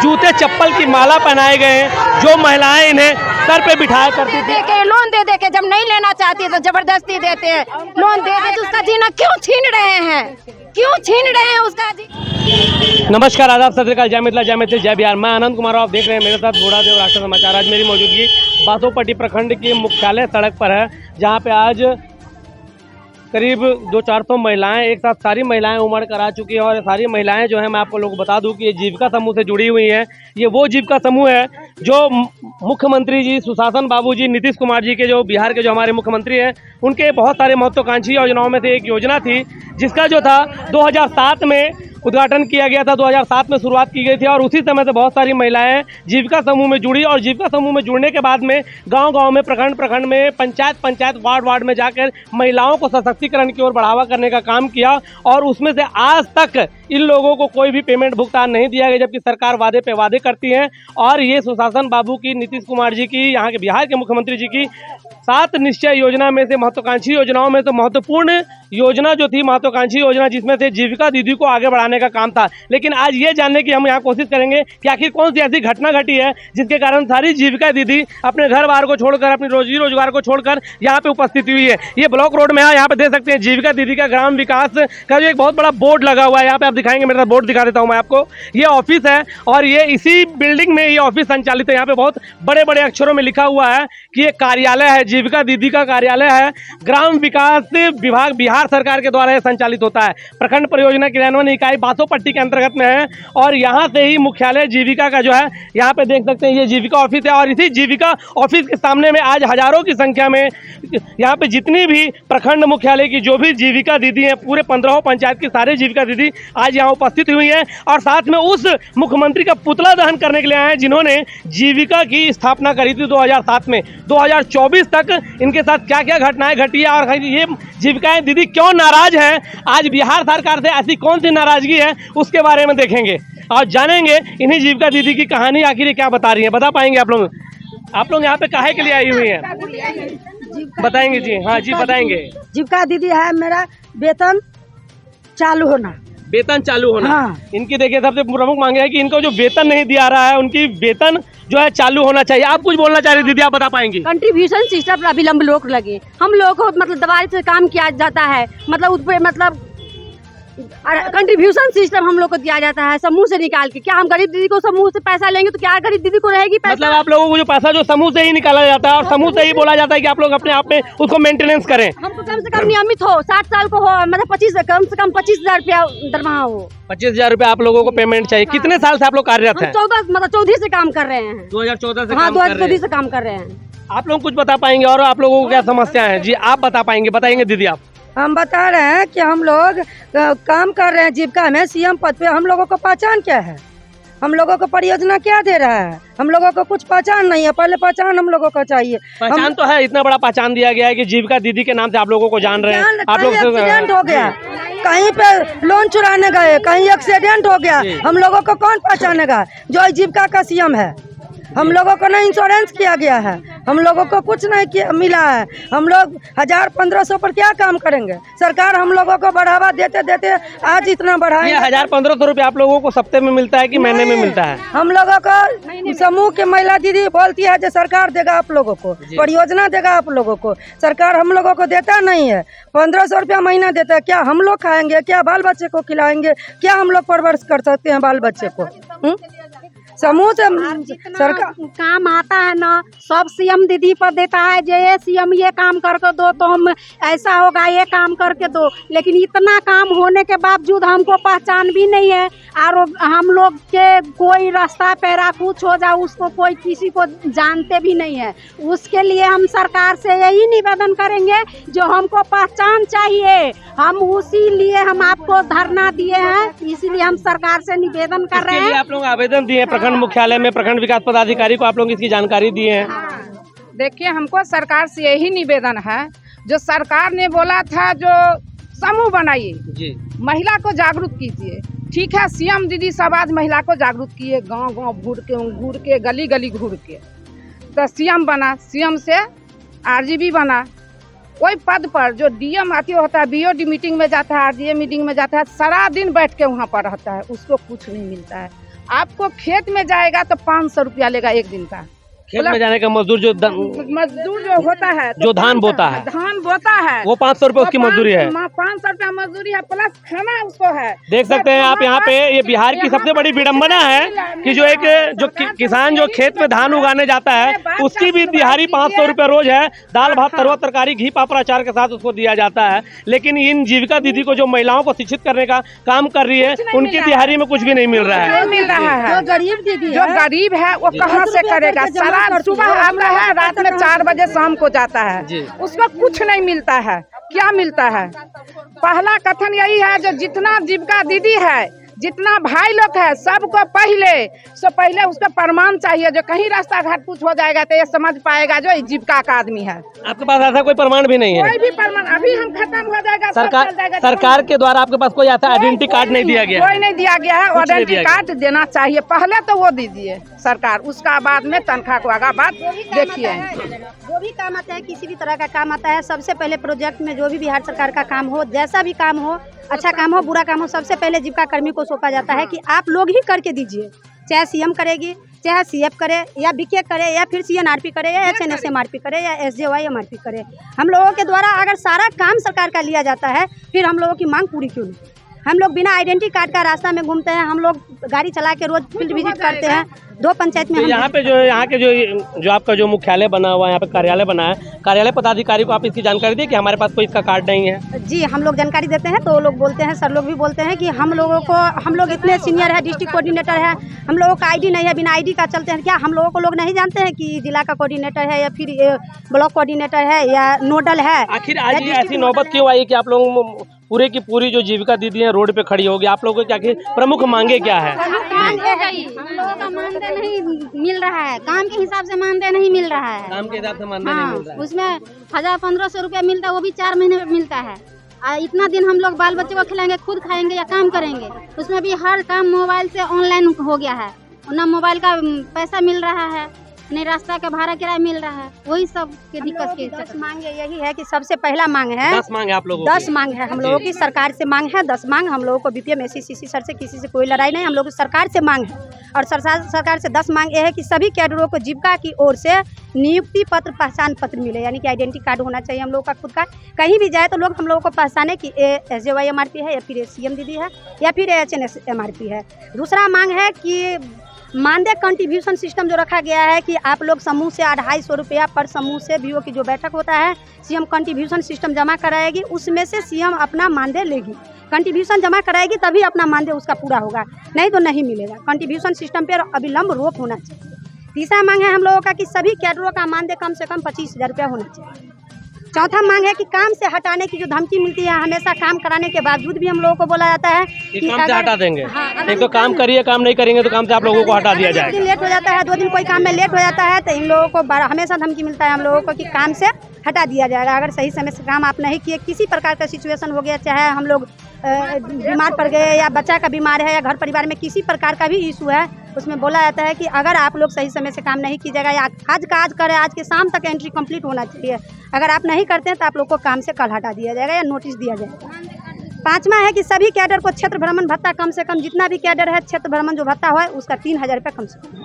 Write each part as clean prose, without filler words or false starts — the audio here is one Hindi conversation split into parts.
जूते चप्पल की माला पहनाए गए हैं। जो महिलाएं इन्हें सर पे बिठाया करती थी, लोन दे के जब नहीं लेना चाहती तो जबरदस्ती देते हैं, लोन दे तो उसका जीना क्यों छीन रहे हैं, क्यों छीन रहे हैं उसका नमस्कार, आदाब, सत श्री अकाल, जय मिथिला, जय मैथिल, जय बिहार। मैं आनंद कुमार, आप देख रहे हैं मेरे साथ बूढ़ादेव राष्ट्र समाचार। आज मेरी मौजूदगी बासोपट्टी प्रखंड के मुख्यालय सड़क पर है, जहां पे आज करीब 200-400 महिलाएं एक साथ, सारी महिलाएं उमड़ कर आ चुकी हैं। और सारी महिलाएं जो हैं, मैं आपको लोग बता दूं कि ये जीविका समूह से जुड़ी हुई हैं। ये वो जीविका समूह है जो मुख्यमंत्री जी सुशासन बाबू जी नीतीश कुमार जी के, जो बिहार के जो हमारे मुख्यमंत्री हैं, उनके बहुत सारे महत्वाकांक्षी योजनाओं में से एक योजना थी, जिसका जो था 2007 में उद्घाटन किया गया था। 2007 में शुरुआत की गई थी और उसी समय से बहुत सारी महिलाएं जीविका समूह में जुड़ी। और जीविका समूह में जुड़ने के बाद में गांव-गांव में, प्रखंड में, पंचायत वार्ड में जाकर महिलाओं को सशक्तिकरण की ओर बढ़ावा करने का काम किया। और उसमें से आज तक इन लोगों को कोई भी पेमेंट भुगतान नहीं दिया गया, जबकि सरकार वादे पे वादे करती है। और ये सुशासन बाबू की, नीतीश कुमार जी की, यहाँ के बिहार के मुख्यमंत्री जी की 7 निश्चय योजना में से, महत्वाकांक्षी योजनाओं में से महत्वपूर्ण योजना जो थी, महत्वाकांक्षी योजना, जिसमें से जीविका दीदी को आगे बढ़ाने का काम था। लेकिन आज ये जानने की हम यहाँ कोशिश करेंगे कि आखिर कौन सी ऐसी घटना घटी है जिसके कारण सारी जीविका दीदी अपने घर बार को छोड़कर, अपनी रोजी रोजगार को छोड़कर यहाँ पे उपस्थित हुई है। ये ब्लॉक रोड में है, यहाँ पे देख सकते हैं जीविका दीदी का ग्राम विकास का जो एक बहुत बड़ा बोर्ड लगा हुआ है। यहाँ पे आप दिखाएंगे, मेरे साथ बोर्ड दिखा देता हूँ मैं आपको। ये ऑफिस है और ये इसी बिल्डिंग में ये ऑफिस संचालित है। यहाँ पे बहुत बड़े बड़े अक्षरों में लिखा हुआ है कि ये कार्यालय है, जीविका दीदी का कार्यालय है। ग्राम विकास विभाग बिहार सरकार के द्वारा संचालित होता है। प्रखंड परियोजना क्रियान्वयन इकाई बासोपट्टी के अंतर्गत में है। और यहाँ से ही मुख्यालय जीविका का जो है, यहाँ पे देख सकते हैं, ये जीविका ऑफिस है। और इसी जीविका ऑफिस के सामने में आज हजारों की संख्या में यहाँ पे जितनी भी प्रखंड मुख्यालय की जो भी जीविका दीदी हैं, पूरे 15 पंचायत की सारे जीविका दीदी आज यहाँ उपस्थित हुई हैं। और साथ में उस मुख्यमंत्री का पुतला दहन करने के लिए आए हैं, जिन्होंने जीविका की स्थापना करी थी 2007 में। 2024 तक इनके साथ क्या क्या घटनाएं घटी है और ये जीविकाएं दीदी क्यों नाराज है, आज बिहार सरकार से ऐसी कौन सी नाराजगी है, उसके बारे में देखेंगे और जानेंगे इन्हीं जीविका दीदी की कहानी आखिर क्या बता रही है। बता पाएंगे आप लोग? आप लोग यहाँ पे काहे के लिए आई हुई हैं, बताएंगे जी? हाँ जी, बताएंगे। जीविका दीदी है, मेरा वेतन चालू होना, वेतन चालू होना। हाँ। इनकी देखिए सबसे प्रमुख मांग है कि इनको जो वेतन नहीं दिया रहा है, उनकी वेतन जो है चालू होना चाहिए। आप कुछ बोलना चाह रही दीदी, आप बता पाएंगी? कंट्रीब्यूशन सिस्टम पर अविलंब रोक लगे। हम लोगों को मतलब दवाई से काम किया जाता है, मतलब उस पर मतलब कंट्रीब्यूशन सिस्टम हम लोग को दिया जाता है समूह से निकाल के। क्या हम गरीब दीदी को समूह से पैसा लेंगे तो क्या गरीब दीदी को रहेगी पैसा? मतलब आप लोगों को जो पैसा जो समूह से ही निकाला जाता है और समूह से ही बोला जाता है कि आप लोग अपने आप में उसको मेंटेनेंस करें। हमको कम से कम नियमित हो, 60 साल को हो, मतलब कम से कम 25,000 रुपया दरमाहा हो। 25,000 रुपया आप लोगों को पेमेंट चाहिए। हाँ। कितने साल से आप लोग कार्यरत हैं? 14 से काम कर रहे हैं। 2014 से? हाँ, 2014 से काम कर रहे हैं। आप लोग कुछ बता पाएंगे और आप लोगों को क्या समस्या है? जी आप बता पाएंगे? बताएंगे दीदी आप? हम बता रहे हैं कि हम लोग काम कर रहे हैं जीविका में, सीएम पद पे। हम लोगों को पहचान क्या है, हम लोगों को परियोजना क्या दे रहा है, हम लोगों को कुछ पहचान नहीं है। पहले पहचान हम लोगों को चाहिए। पहचान तो है, इतना बड़ा पहचान दिया गया है कि जीविका दीदी के नाम से आप लोगों को जान रहे हैं। आप लोग एक्सीडेंट हो गया, कहीं पे लोन चुराने गए, कहीं एक्सीडेंट हो गया, हम लोगों को कौन पहचानेगा? जो जीविका का सीएम है। हम लोगों को ना इंश्योरेंस किया गया है, हम लोगों को कुछ नहीं मिला है। हम लोग 1000-1500 पर क्या काम करेंगे? सरकार हम लोगों को बढ़ावा देते देते आज इतना बढ़ा। 1000-1500 रुपये आप लोगों को सप्ताह में मिलता है कि महीने में मिलता है? हम लोगों को समूह के महिला दीदी बोलती है जो सरकार देगा आप लोगों को, परियोजना देगा आप लोगों को। सरकार हम लोगों को देता नहीं है। 1500 रुपया महीना देता है। क्या हम लोग खाएंगे? क्या बाल बच्चे को खिलाएंगे? क्या हम लोग परवरिश कर सकते हैं बाल बच्चे को? समूह से सरकार काम आता है ना, सब सीएम दीदी पर देता है। जो ये सीएम ये काम करके दो तो हम ऐसा होगा, ये काम करके दो। लेकिन इतना काम होने के बावजूद हमको पहचान भी नहीं है। और हम लोग के कोई रास्ता पैरा कुछ हो जाए, उसको कोई किसी को जानते भी नहीं है। उसके लिए हम सरकार से यही निवेदन करेंगे, जो हमको पहचान चाहिए। हम उसी लिए हम आपको धरना दिए हैं, इसीलिए हम सरकार से निवेदन कर रहे हैं। आप लोग आवेदन दिए प्रखंड मुख्यालय में, प्रखंड विकास पदाधिकारी को आप लोग इसकी जानकारी दिए हैं? देखिए, हमको सरकार से यही निवेदन है, जो सरकार ने बोला था जो समूह बनाइए, महिला को जागरूक कीजिए। ठीक है, सीएम दीदी सब आज महिला को जागरूक किए, गांव-गांव घूर के गली गली घूर के। तो सीएम बना, सीएम से आरजीबी बना। कोई पद पर जो डीएम आती होता है, बीओडी मीटिंग में जाता है, आरजीए मीटिंग में जाता है, सारा दिन बैठ के वहाँ पर रहता है, उसको कुछ नहीं मिलता है। आपको खेत में जाएगा तो 500 रुपया लेगा एक दिन का। खेत में जाने का मजदूर मजदूर जो होता है जो धान बोता है वो 500 रुपये उसकी मजदूरी है। 500 रुपया मजदूरी है प्लस खाना उसको है। देख सकते हैं आप यहाँ पे, ये बिहार की सबसे बड़ी विडम्बना है कि जो एक जो किसान जो खेत में धान उगाने जाता है उसकी भी दिहाड़ी 500 रुपये रोज है। दाल भात तरुआ तरकारी घी पापड़ अचार के साथ उसको दिया जाता है। लेकिन इन जीविका दीदी को जो महिलाओं को शिक्षित करने का काम कर रही है उनकी दिहाड़ी में कुछ भी नहीं मिल रहा है। जो गरीब दीदी जो गरीब है वो कहाँ से करेगा? सारा सुबह आता है, रात में 4 बजे शाम को जाता है, उसको कुछ नहीं मिलता है। क्या मिलता है? पहला कथन यही है, जो जितना जीविका दीदी है, जितना भाई लोग है, सबको पहले उसका प्रमाण चाहिए। जो कहीं रास्ता घाट कुछ हो जाएगा तो ये समझ पाएगा जो जीविका का आदमी है। आपके पास ऐसा कोई प्रमाण भी नहीं है? कोई भी प्रमाण अभी हम खत्म हो जाएगा। सरकार के द्वारा आपके पास कोई ऐसा आइडेंटिटी कार्ड नहीं दिया गया? कोई नहीं दिया गया है। आइडेंटिटी कार्ड देना चाहिए पहले, तो वो दीजिए सरकार, उसका बाद में तनख्वाह को आगा बात देखिए। जो भी काम आता है, किसी भी तरह का काम आता है, सबसे पहले प्रोजेक्ट में जो भी बिहार सरकार का काम हो, जैसा भी काम हो, अच्छा काम हो बुरा काम हो, सबसे पहले जीविका कर्मी को सौंपा जाता है कि आप लोग ही करके दीजिए। चाहे सीएम करेगी, चाहे सीएफ करे, या बीके करे, या फिर सीएनआरपी करे, या एचएनएसएमआरपी करे, या एसजेवाईएमआरपी करे। हम लोगों के द्वारा अगर सारा काम सरकार का लिया जाता है, फिर हम लोगों की मांग पूरी क्यों नहीं? हम लोग बिना आइडेंटिटी कार्ड का रास्ता में घूमते हैं। हम लोग गाड़ी चला के रोज फील्ड विजिट करते हैं। 2 पंचायत में यहाँ पे यहाँ के जो आपका जो मुख्यालय बना हुआ है, यहाँ पे कार्यालय बना है, कार्यालय पदाधिकारी को आप इसकी जानकारी दी कि हमारे पास कोई इसका कार्ड नहीं है? जी, हम लोग जानकारी देते हैं तो वो लोग बोलते हैं, सर लोग भी बोलते हैं कि हम लोग इतने सीनियर है, डिस्ट्रिक्ट कोऑर्डिनेटर है, हम लोगों का आईडी नहीं है, बिना आईडी का चलते हैं क्या? हम लोगों को लोग नहीं जानते हैं कि जिला का कोऑर्डिनेटर है या फिर ब्लॉक कोऑर्डिनेटर है या नोडल है? आखिर आज ये ऐसी नौबत क्यों आई कि आप लोग पूरे की पूरी जो जीविका दीदी है रोड पे खड़ी होगी? आप लोगों को क्या प्रमुख मांगे क्या है? हम लोगों का मानदेय नहीं मिल रहा है, काम के हिसाब से मानदेय नहीं मिल रहा है। काम के हिसाब से मानदेय नहीं मिल रहा है। उसमें 1000-1500 रुपया मिलता है, वो भी 4 महीने में मिलता है। इतना दिन हम लोग बाल बच्चे को खिलाएंगे, खुद खाएंगे या काम करेंगे? उसमें भी हर काम मोबाइल से ऑनलाइन हो गया है, ना मोबाइल का पैसा मिल रहा है, नहीं रास्ता का भाड़ा किराया मिल रहा है। वही सब के दिक्कत के 10 मांग यही है कि सबसे पहला मांग है 10 मांग है आप लोगों 10 मांग है हम लोगों की, सरकार से मांग है 10 मांग। हम लोगों को बीपीएम एससी सर से किसी से कोई लड़ाई नहीं, हम लोग सरकार से मांग है। और सरकार से 10 मांग ये है कि सभी कैडरों को जीविका की ओर से नियुक्ति पत्र, पहचान पत्र मिले, यानी कि आइडेंटिटी कार्ड होना चाहिए हम लोग का खुद का। कहीं भी जाए तो लोग हम लोगों को पहचाने कि एसजेवाईएमआरपी है या फिर सीएम दीदी है या फिर एचएनएसएमआरपी है। दूसरा मांग है कि मानदेय कंट्रीब्यूशन सिस्टम जो रखा गया है कि आप लोग समूह से 250 रुपया पर समूह से बीओ की जो बैठक होता है, सीएम कंट्रीब्यूशन सिस्टम जमा कराएगी, उसमें से सीएम अपना मानदेय लेगी। कंट्रीब्यूशन जमा कराएगी तभी अपना मानदेय उसका पूरा होगा, नहीं तो नहीं मिलेगा। कंट्रीब्यूशन सिस्टम पर अविलंब रोक होना चाहिए। तीसरा मांग है हम लोगों का कि सभी कैडरों का मानदेय कम से कम 25,000 रुपया होना चाहिए। चौथा मांग है कि काम से हटाने की जो धमकी मिलती है, हमेशा काम कराने के बावजूद भी हम लोगों को बोला जाता है कि काम से हटा देंगे। एक तो काम करिए, काम नहीं करेंगे तो काम से आप लोगों को हटा दिया जाएगा। लेट हो जाता है, 2 दिन कोई काम में लेट हो जाता है तो इन लोगों को हमेशा धमकी मिलता है हम लोगों को कि काम से हटा दिया जाएगा। अगर सही समय से काम आप नहीं किए, किसी प्रकार का सिचुएशन हो गया, चाहे हम लोग बीमार पड़ गए या बच्चा का बीमार है या घर परिवार में किसी प्रकार का भी इशू है, उसमें बोला जाता है कि अगर आप लोग सही समय से काम नहीं कीजिएगा या आज का आज करें, आज के शाम तक एंट्री कंप्लीट होना चाहिए, अगर आप नहीं करते हैं तो आप लोग को काम से कल हटा दिया जाएगा या नोटिस दिया जाएगा। पाँचवा है कि सभी कैडर को क्षेत्र भ्रमण भत्ता कम से कम, जितना भी कैडर है क्षेत्र भ्रमण जो भत्ता है उसका 3,000 रुपये कम से कम।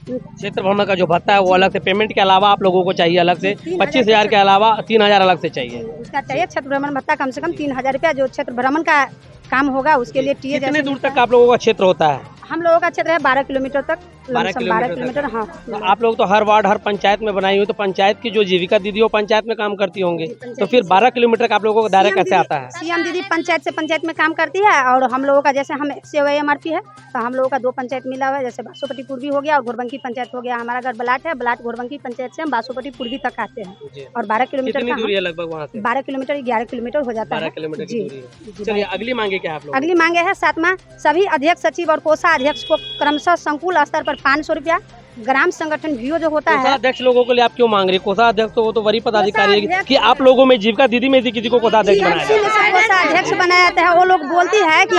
क्षेत्र भ्रमण का जो भत्ता है वो अलग से, पेमेंट के अलावा आप लोगों को चाहिए अलग से 25,000 के अलावा 3,000 अलग से चाहिए। उसका चाहिए क्षेत्र भ्रमण भत्ता कम से कम 3,000 रुपया, जो क्षेत्र भ्रमण का काम होगा उसके लिए टीए। कितने दूर तक आप लोगों का क्षेत्र होता है? हम लोगों का क्षेत्र है 12 किलोमीटर तक। 12 किलोमीटर हाँ। तो आप लोग तो हर वार्ड हर पंचायत में बनाई हुई, तो पंचायत की जो जीविका दीदी वो पंचायत में काम करती होंगी, तो फिर 12 किलोमीटर का आप लोगों को दायरा कैसे आता है? सीएम दीदी पंचायत से पंचायत में काम करती है और हम लोगों का जैसे हम एसजेवाईएमआरपी है तो हम लोगों का 2 पंचायत मिला हुआ है, जैसे बासोपट्टी पूर्वी हो गया और घोरबंकी पंचायत हो गया। हमारा अगर बलाट है, बलाट घोरबंकी पंचायत से हम बासोपट्टी पूर्वी तक आते हैं और 12 किलोमीटर दूरी है लगभग वहाँ से? 12 किलोमीटर 11 किलोमीटर हो जाता है। 12 किलोमीटर की दूरी है। चलिए अगली मांगे क्या आप लोग? अगली मांगे है 7वां, सभी अध्यक्ष सचिव और कोषाध्यक्ष को क्रमशः संकुल स्तर पर 500 रुपया, ग्राम संगठन वीओ जो होता है। कोषाध्यक्ष लोगों के लिए आप क्यों मांग रही है? कोषाध्यक्ष तो वो तो वरीय पदाधिकारी है कि आप लोगों में जीविका दीदी में से किसी को कोषाध्यक्ष बनाया जाता है। वो लोग बोलती है कि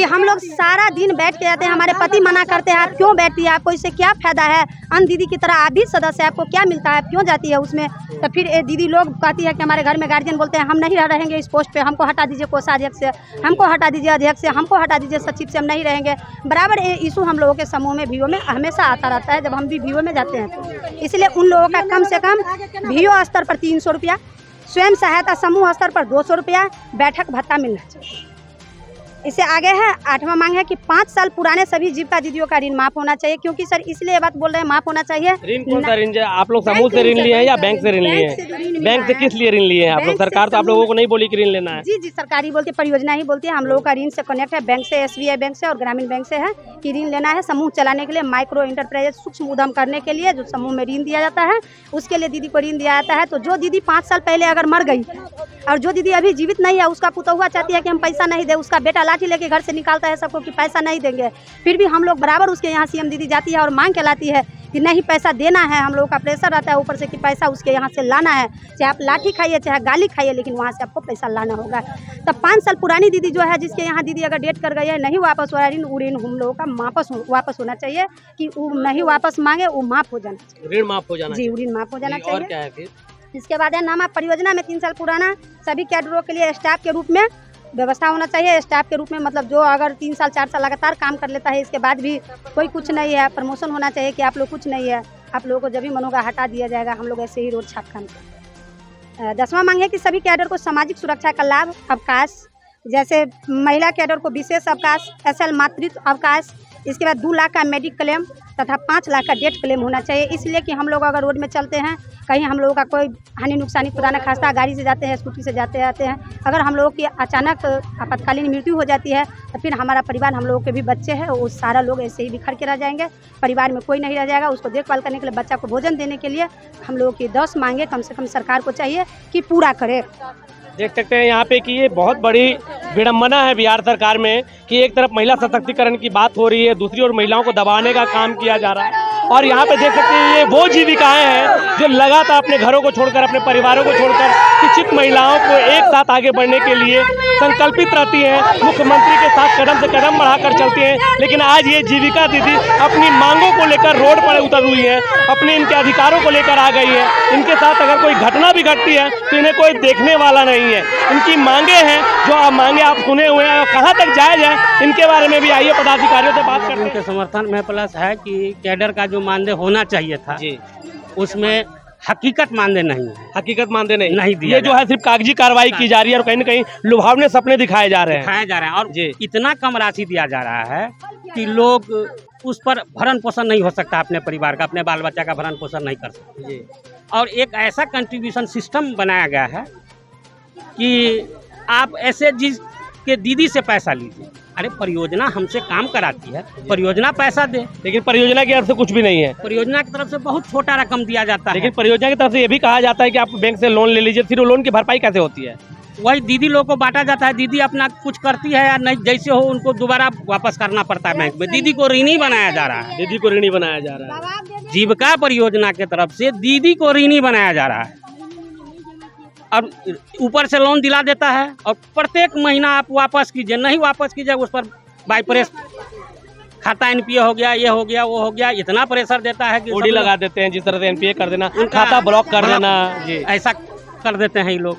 हम लोग सारा दिन बैठ के जाते हैं, हमारे पति मना करते हैं, आप क्यों बैठती है, आपको इससे क्या फायदा है? अन्य दीदी की तरह आप भी सदस्य है, आपको क्या मिलता है, क्यों जाती है उसमें? तो फिर ये दीदी लोग कहती है कि हमारे घर में गार्जियन बोलते हैं हम नहीं रहेंगे इस पोस्ट पे, हमको हटा दीजिए कोषाध्यक्ष से, हमको हटा दीजिए अध्यक्ष से, हमको हटा दीजिए सचिव से, हम नहीं रहेंगे। बराबर ये इशू हम लोगों के समूह में VO में हमेशा आता रहता है जब हम भी VO में जाते हैं तो। इसलिए उन लोगों का कम से कम VO स्तर पर 300 रुपया, स्वयं सहायता समूह स्तर पर 200 रुपया बैठक भत्ता मिलना चाहिए। इससे आगे है 8वां मांग है कि 5 साल पुराने सभी जीविका दीदियों का ऋण माफ होना चाहिए। क्योंकि सर इसलिए ये बात बोल रहे हैं माफ होना चाहिए। ऋण कौन सा ऋण? आप लोग समूह से ऋण लिए हैं या बैंक से ऋण लिए हैं? बैंक से किस लिए ऋण लिए हैं आप लोग? सरकार तो आप लोगों को नहीं बोली कि ऋण लेना है। जी सरकारी बोलती है, परियोजना ही बोलती है। हम लोगों का ऋण से कनेक्ट है, बैंक से, SBI बैंक से और ग्रामीण बैंक से है कि ऋण लेना है समूह चलाने के लिए, माइक्रो इंटरप्राइज सूक्ष्म उद्यम करने के लिए जो समूह में ऋण दिया जाता है उसके लिए दीदी को ऋण दिया जाता है। तो जो दीदी 5 साल पहले अगर मर गई और जो दीदी अभी जीवित नहीं है, उसका पुतहुआ चाहती है कि हम पैसा नहीं दे, उसका बेटा लाठी लेके घर से निकालता है सबको कि पैसा नहीं देंगे, फिर भी हम लोग बराबर उसके यहाँ CM दीदी जाती है और मांग के लाती है कि नहीं पैसा देना है। हम लोगों का प्रेशर रहता है ऊपर से कि पैसा उसके यहाँ से लाना है, चाहे आप लाठी खाइए चाहे गाली खाइए, लेकिन वहाँ से आपको पैसा लाना होगा। तब 5 साल पुरानी दीदी जो है जिसके यहाँ दीदी अगर डेट कर गई है, नहीं वापस हो रहा ऋण, वो ऋण हम लोगों का वापस होना चाहिए कि वो नहीं वापस मांगे, वो माफ हो जाना चाहिए। ऋण माफ हो जाना जी, ऋण माफ हो जाना चाहिए। और क्या है फिर? इसके बाद है नामा परियोजना में 3 साल पुराना सभी कैडरों के लिए स्टाफ के रूप में व्यवस्था होना चाहिए। स्टाफ के रूप में मतलब जो अगर 3 साल 4 साल लगातार काम कर लेता है, इसके बाद भी कोई कुछ नहीं है, प्रमोशन होना चाहिए कि आप लोग कुछ नहीं है, आप लोगों को जब भी मन होगा हटा दिया जाएगा। हम लोग ऐसे ही रोज छाप काम करते हैं। 10वां मांग है कि सभी कैडर को सामाजिक सुरक्षा का लाभ, अवकाश, जैसे महिला कैडर को विशेष अवकाश, SL मातृत्व अवकाश, इसके बाद 2 लाख का मेडिक क्लेम तथा 5 लाख का डेट क्लेम होना चाहिए। इसलिए कि हम लोग अगर रोड में चलते हैं, कहीं हम लोगों का कोई हानि नुकसानी खुदा न खास्ता गाड़ी से जाते हैं, स्कूटी से जाते आते हैं, अगर हम लोगों की अचानक आपातकालीन मृत्यु हो जाती है तो फिर हमारा परिवार, हम लोगों के भी बच्चे हैं, वो सारा लोग ऐसे ही बिखर के रह जाएंगे, परिवार में कोई नहीं रह जाएगा। उसको देखभाल करने के लिए, बच्चा को भोजन देने के लिए हम लोगों की 10 मांगे कम से कम सरकार को चाहिए कि पूरा करे। देख सकते हैं यहाँ पे कि ये बहुत बड़ी विडम्बना है बिहार सरकार में कि एक तरफ महिला सशक्तिकरण की बात हो रही है, दूसरी ओर महिलाओं को दबाने का काम किया जा रहा है। और यहाँ पे देख सकते हैं ये वो जीविकाएं हैं जो लगातार अपने घरों को छोड़कर, अपने परिवारों को छोड़कर शिक्षित महिलाओं को एक साथ आगे बढ़ने के लिए संकल्पित रहती हैं, मुख्यमंत्री के साथ कदम से कदम बढ़ाकर चलती हैं। लेकिन आज ये जीविका दीदी अपनी मांगों को लेकर रोड पर उतर हुई है, अपने इनके अधिकारों को लेकर आ गई है। इनके साथ अगर कोई घटना भी घटती है तो इन्हें कोई देखने वाला नहीं है। इनकी मांगे हैं, जो आप मांगे आप सुने हुए हैं, कहाँ तक जायज है इनके बारे में भी आइए पदाधिकारियों से बात करते हैं। उनके समर्थन में प्लस है कि कैडर का जो मानदेय होना चाहिए था जी, उसमें हकीकत मानदेय नहीं है, हकीकत मानदेय नहीं दिया ये जो है सिर्फ कागजी कार्रवाई की जा रही है और कहीं न कहीं लुभावने सपने दिखाए जा रहे हैं। और इतना कम राशि दिया जा रहा है कि लोग उस पर भरण पोषण नहीं हो सकता, अपने परिवार का, अपने बाल बच्चा का भरण पोषण नहीं कर सकते। और एक ऐसा कंट्रीब्यूशन सिस्टम बनाया गया है कि आप ऐसे जिस के दीदी से पैसा लीजिए। अरे परियोजना हमसे काम कराती है, परियोजना पैसा दे, लेकिन परियोजना की तरफ से कुछ भी नहीं है। परियोजना की तरफ से बहुत छोटा रकम दिया जाता है। लेकिन परियोजना की तरफ से ये भी कहा जाता है कि आप बैंक से लोन ले लीजिए, फिर वो लोन की भरपाई कैसे होती है? वही दीदी लोग को बांटा जाता है, दीदी अपना कुछ करती है या नहीं, जैसे हो उनको दोबारा वापस करना पड़ता है बैंक में। दीदी को ऋणी बनाया जा रहा है, दीदी को ऋणी बनाया जा रहा है। जीविका परियोजना की तरफ से दीदी को ऋणी बनाया जा रहा है और ऊपर से लोन दिला देता है और प्रत्येक महीना आप वापस कीजिए, नहीं वापस कीजिए उस पर बाई प्रेस खाता NPA हो गया, ये हो गया, वो हो गया, इतना प्रेशर देता है कि ओडी लगा देते हैं, जिस तरह से NPA कर देना, खाता ब्लॉक कर देना, ऐसा कर देते हैं ये लोग।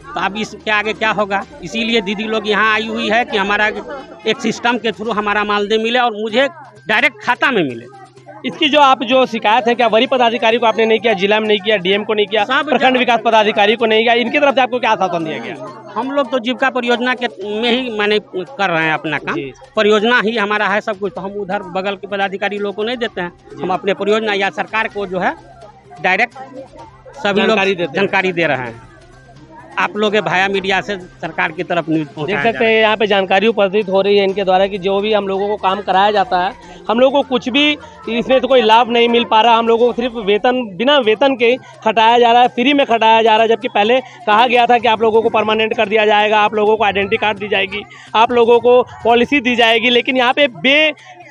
तो अब इसके आगे क्या होगा? इसीलिए दीदी लोग यहाँ आई हुई है कि हमारा एक सिस्टम के थ्रू हमारा मानदेय मिले और मुझे डायरेक्ट खाता में मिले। इसकी जो शिकायत है, क्या वरीय पदाधिकारी को आपने नहीं किया, जिला में नहीं किया, DM को नहीं किया, प्रखंड विकास पदाधिकारी को नहीं किया, इनकी तरफ से आपको क्या आश्वासन दिया गया? हम लोग तो जीविका परियोजना के में ही मैंने कर रहे हैं अपना काम, परियोजना ही हमारा है सब कुछ। तो हम उधर बगल के पदाधिकारी लोग को नहीं देते हैं, हम अपने परियोजना या सरकार को जो है डायरेक्ट सभी लोग जानकारी दे रहे हैं। आप लोग भाया मीडिया से सरकार की तरफ न्यूज देख सकते हैं, यहाँ पे जानकारी उपस्थित हो रही है इनके द्वारा कि जो भी हम लोगों को काम कराया जाता है, हम लोगों को कुछ भी इसमें तो कोई लाभ नहीं मिल पा रहा। हम लोगों को सिर्फ बिना वेतन के खटाया जा रहा है, फ्री में खटाया जा रहा है। जबकि पहले कहा गया था कि आप लोगों को परमानेंट कर दिया जाएगा, आप लोगों को आइडेंटिटी कार्ड दी जाएगी, आप लोगों को पॉलिसी दी जाएगी। लेकिन यहाँ पे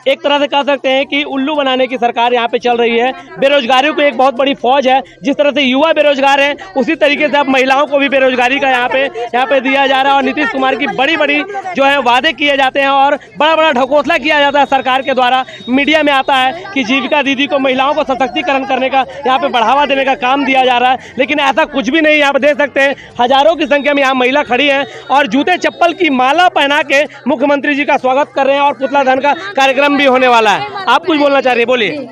एक तरह से कह सकते हैं कि उल्लू बनाने की सरकार यहाँ पे चल रही है। बेरोजगारियों को एक बहुत बड़ी फौज है। जिस तरह से युवा बेरोजगार हैं, उसी तरीके से अब महिलाओं को भी बेरोजगारी का यहाँ पे दिया जा रहा है। और नीतीश कुमार की बड़ी जो है वादे किए जाते हैं और बड़ा बड़ा ढकोसला किया जाता है सरकार के द्वारा। मीडिया में आता है कि जीविका दीदी को, महिलाओं को सशक्तिकरण करने का, यहाँ पे बढ़ावा देने का काम दिया जा रहा है, लेकिन ऐसा कुछ भी नहीं। यहाँ पे देख सकते हैं हजारों की संख्या में यहाँ महिला खड़ी हैं और जूते चप्पल की माला पहना के मुख्यमंत्री जी का स्वागत कर रहे हैं और पुतला दहन का कार्यक्रम भी होने वाला है। आप कुछ बोलना चाह रही है, बोलिए।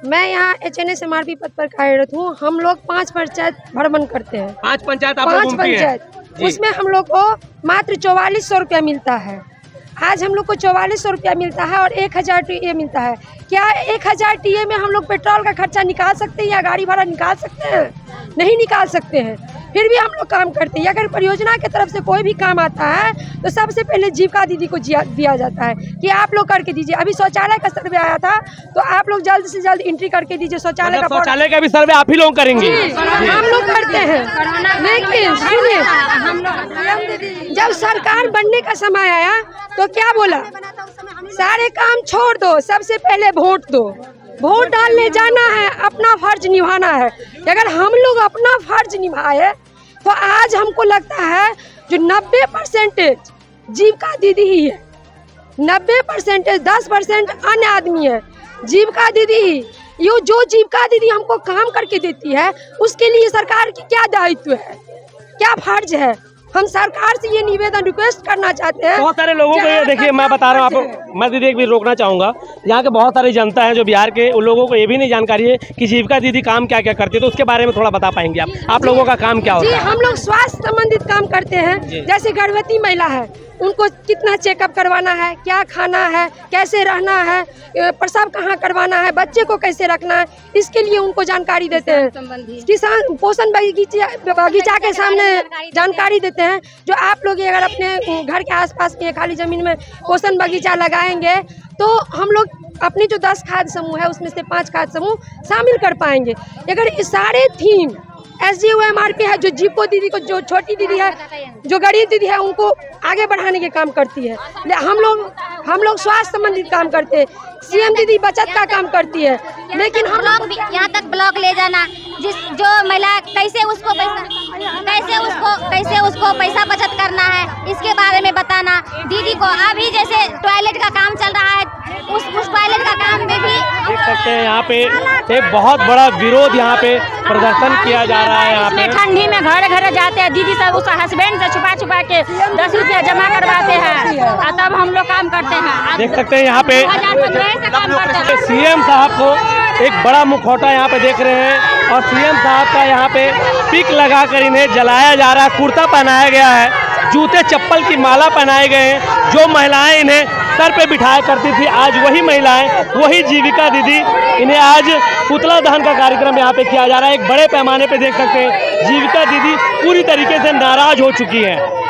मैं यहाँ HNS-MRP पद पर कार्यरत हूँ। हम लोग 5 पंचायत भ्रमण करते हैं। 5 पंचायत आप 5 पंचायत, उसमें हम लोग को मात्र 4400 रुपया मिलता है। आज हम लोग को 4400 रुपया मिलता है और 1000 टीए मिलता है। क्या 1000 टीए में हम लोग पेट्रोल का खर्चा निकाल सकते हैं या गाड़ी भाड़ा निकाल सकते हैं? नहीं निकाल सकते हैं। फिर भी हम लोग काम करते हैं। अगर परियोजना की तरफ से कोई भी काम आता है तो सबसे पहले जीविका दीदी को दिया जाता है कि आप लोग करके दीजिए। अभी शौचालय का सर्वे आया था तो आप लोग जल्द से जल्द एंट्री करके दीजिए। शौचालय का भी सर्वे आप ही लोग करेंगे? हम लोग करते हैं। लेकिन सुनिए, जब सरकार बनने का समय आया तो क्या बोला, सारे काम छोड़ दो, सबसे पहले वोट दो। वोट डालने जाना है, अपना फर्ज निभाना है। अगर हम लोग अपना फर्ज निभाए तो आज हमको लगता है जो 90% जीविका दीदी ही है, 90% 10% अन्य आदमी है। जीविका दीदी ही, ये जो जीविका दीदी हमको काम करके देती है उसके लिए सरकार की क्या दायित्व है, क्या फर्ज है। हम सरकार से ये निवेदन रिक्वेस्ट करना चाहते हैं। बहुत सारे लोगों को ये देखिए, मैं बता रहा हूँ आपको, मैं दीदी एक भी रोकना चाहूँगा। यहाँ के बहुत सारी जनता है जो बिहार के, उन लोगों को ये भी नहीं जानकारी है कि जीविका दीदी काम क्या क्या करती है, तो उसके बारे में थोड़ा बता पाएंगे आप लोगों का काम क्या होता है? हम लोग स्वास्थ्य संबंधित काम करते हैं। जैसे गर्भवती महिला है, उनको कितना चेकअप करवाना है, क्या खाना है, कैसे रहना है, प्रसव कहाँ करवाना है, बच्चे को कैसे रखना है, इसके लिए उनको जानकारी देते हैं। किसान पोषण बगीचा के सामने जानकारी देते हैं। जो आप लोग अगर अपने घर के आसपास की खाली जमीन में पोषण बगीचा लगाएंगे तो हम लोग अपने जो 10 खाद्य समूह है उसमें से 5 खाद्य समूह शामिल कर पाएंगे। अगर इस सारे थीम SGO-MRP है, जो जीविका दीदी को, जो छोटी दीदी है, जो गरीब दीदी है, उनको आगे बढ़ाने के काम करती है। हम लोग स्वास्थ्य संबंधित काम करते हैं। CM दीदी बचत का काम करती है। लेकिन हम लोग यहाँ तक ब्लॉक ले जाना, जो महिला कैसे उसको पैसा बचत करना है, इसके बारे में बताना दीदी को। अभी जैसे टॉयलेट का काम चल रहा है, उस टॉयलेट का काम में भी देख सकते हैं यहाँ पे एक बहुत बड़ा विरोध यहाँ पे प्रदर्शन किया जा रहा है। यहाँ पे ठंडी में घर घर जाते हैं दीदी सब, उस हस्बैंड से छुपा के 10 रुपया जमा करवाते हैं और तब हम लोग काम करते हैं। देख सकते हैं यहाँ पे CM साहब को एक बड़ा मुखौटा यहाँ पे देख रहे हैं और CM साहब का यहाँ पे पिक लगाकर इन्हें जलाया जा रहा है। कुर्ता पहनाया गया है, जूते चप्पल की माला पहनाए गए हैं। जो महिलाएं इन्हें सर पे बिठाया करती थी, आज वही महिलाएं, वही जीविका दीदी, इन्हें आज पुतला दहन का कार्यक्रम यहाँ पे किया जा रहा है। एक बड़े पैमाने पे देख सकते हैं जीविका दीदी पूरी तरीके से नाराज हो चुकी हैं।